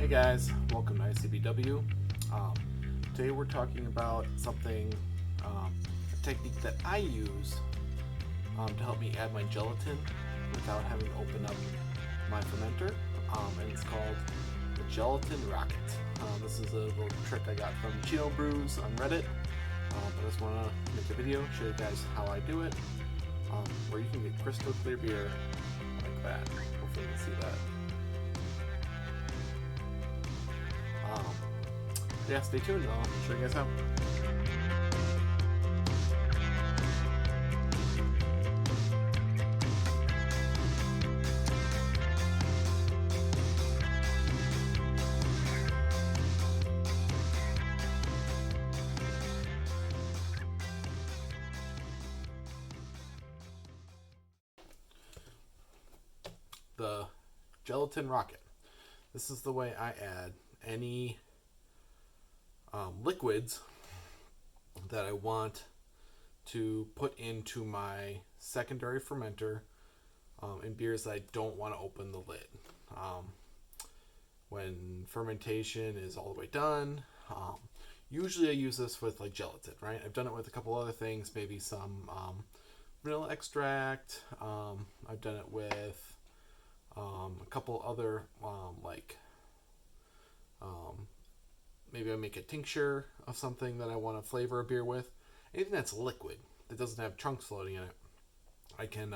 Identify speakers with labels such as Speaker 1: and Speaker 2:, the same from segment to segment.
Speaker 1: Hey guys, welcome to ICBW. Today we're talking about something, a technique that I use to help me add my gelatin without having to open up my fermenter, and it's called the Gelatin Rocket. This is a little trick I got from Brews on Reddit, but I just want to make a video, show you guys how I do it, where you can get crystal clear beer like that. Hopefully you can see that. Yeah, stay tuned. I'll show you guys how. The Gelatin Rocket. This is the way I add any liquids that I want to put into my secondary fermenter in beers that I don't want to open the lid. When fermentation is all the way done, usually I use this with like gelatin, right? I've done it with a couple other things, maybe some vanilla extract. I've done it with a couple other maybe I make a tincture of something that I want to flavor a beer with. Anything that's liquid that doesn't have chunks floating in it, I can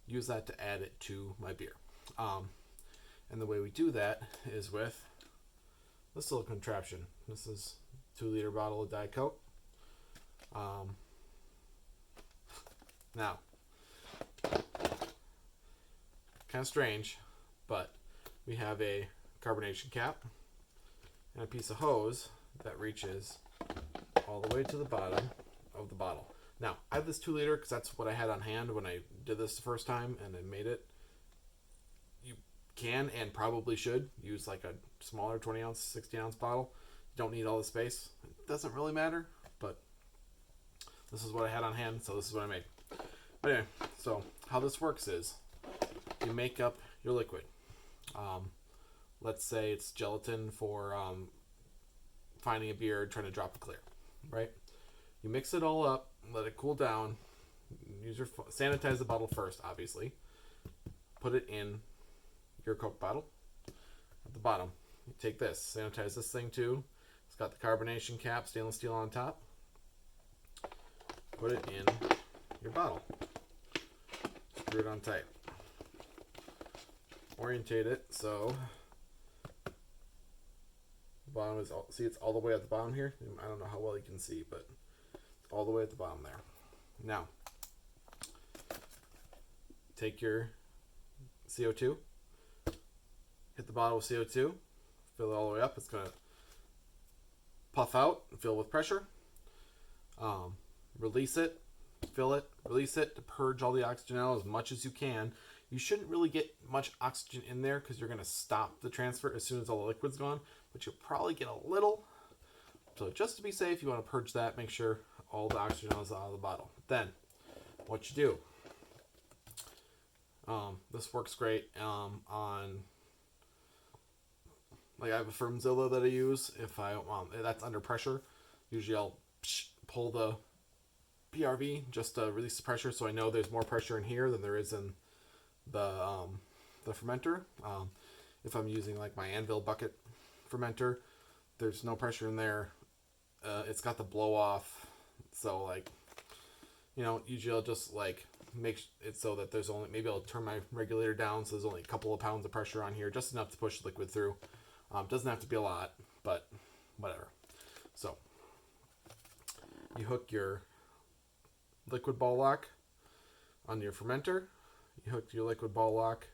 Speaker 1: use that to add it to my beer. And the way we do that is with this little contraption. This is a 2-liter bottle of Diet Coke. Now, kind of strange, but we have a carbonation cap and a piece of hose that reaches all the way to the bottom of the bottle. Now, I have this 2-liter because that's what I had on hand when I did this the first time and I made it. You can and probably should use like a smaller 20-ounce, 60-ounce bottle. You don't need all the space. It doesn't really matter, but this is what I had on hand, so this is what I made. But anyway, so how this works is you make up your liquid. Let's say it's gelatin for finding a beer and trying to drop a clear, right? You mix it all up, let it cool down. Sanitize the bottle first, obviously. Put it in your Coke bottle. At the bottom, you take this, sanitize this thing too. It's got the carbonation cap, stainless steel on top. Put it in your bottle. Screw it on tight. Orientate it so the bottom is it's all the way at the bottom here. I don't know how well you can see, but it's all the way at the bottom there. Now, take your CO2, hit the bottle with CO2, fill it all the way up. It's gonna puff out and fill with pressure. Release it, fill it, release it to purge all the oxygen out as much as you can. You shouldn't really get much oxygen in there because you're going to stop the transfer as soon as all the liquid's gone, but you'll probably get a little. So just to be safe, you want to purge that, make sure all the oxygen is out of the bottle. Then, what you do, this works great on, like I have a Firmzilla that I use. If that's under pressure, usually I'll pull the PRV just to release the pressure so I know there's more pressure in here than there is in the fermenter. If I'm using like my Anvil bucket fermenter, there's no pressure in there. It's got the blow off, so usually I'll just make it so that there's only, maybe I'll turn my regulator down so there's only a couple of pounds of pressure on here, just enough to push liquid through. Doesn't have to be a lot, but whatever. So you hook your liquid ball lock on your fermenter. You hook your liquid ball lock.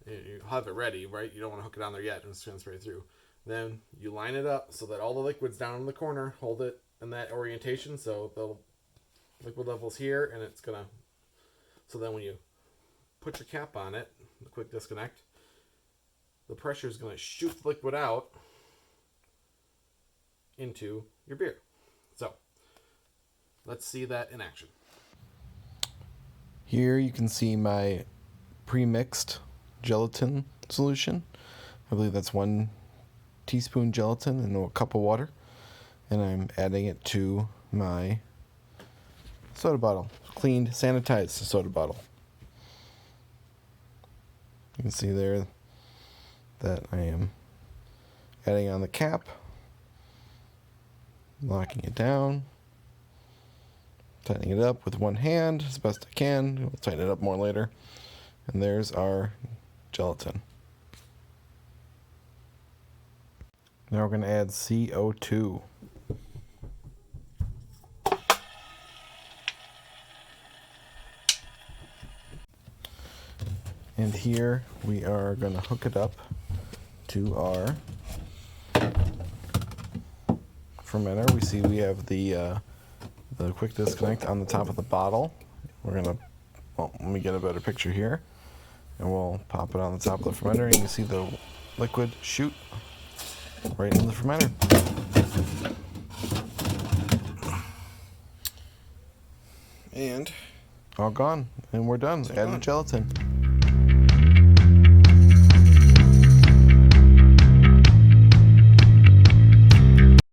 Speaker 1: You have it ready, right? You don't want to hook it on there yet and it's transfer it through. Then you line it up so that all the liquid's down in the corner. Hold it in that orientation so the liquid level's here, and it's gonna. So then when you put your cap on it, the quick disconnect, the pressure is gonna shoot the liquid out into your beer. So let's see that in action.
Speaker 2: Here you can see my pre-mixed gelatin solution. I believe that's 1 teaspoon gelatin in a cup of water. And I'm adding it to my soda bottle. Cleaned, sanitized soda bottle. You can see there that I am adding on the cap, locking it down, tightening it up with one hand as best I can. We'll tighten it up more later. And there's our gelatin. Now we're going to add CO2. And here we are going to hook it up to our fermenter. We see we have the quick disconnect on the top of the bottle. We're going to, well, let me get a better picture here. And we'll pop it on the top of the fermenter, and you can see the liquid shoot right in the fermenter. And all gone, and we're done. Add the gelatin.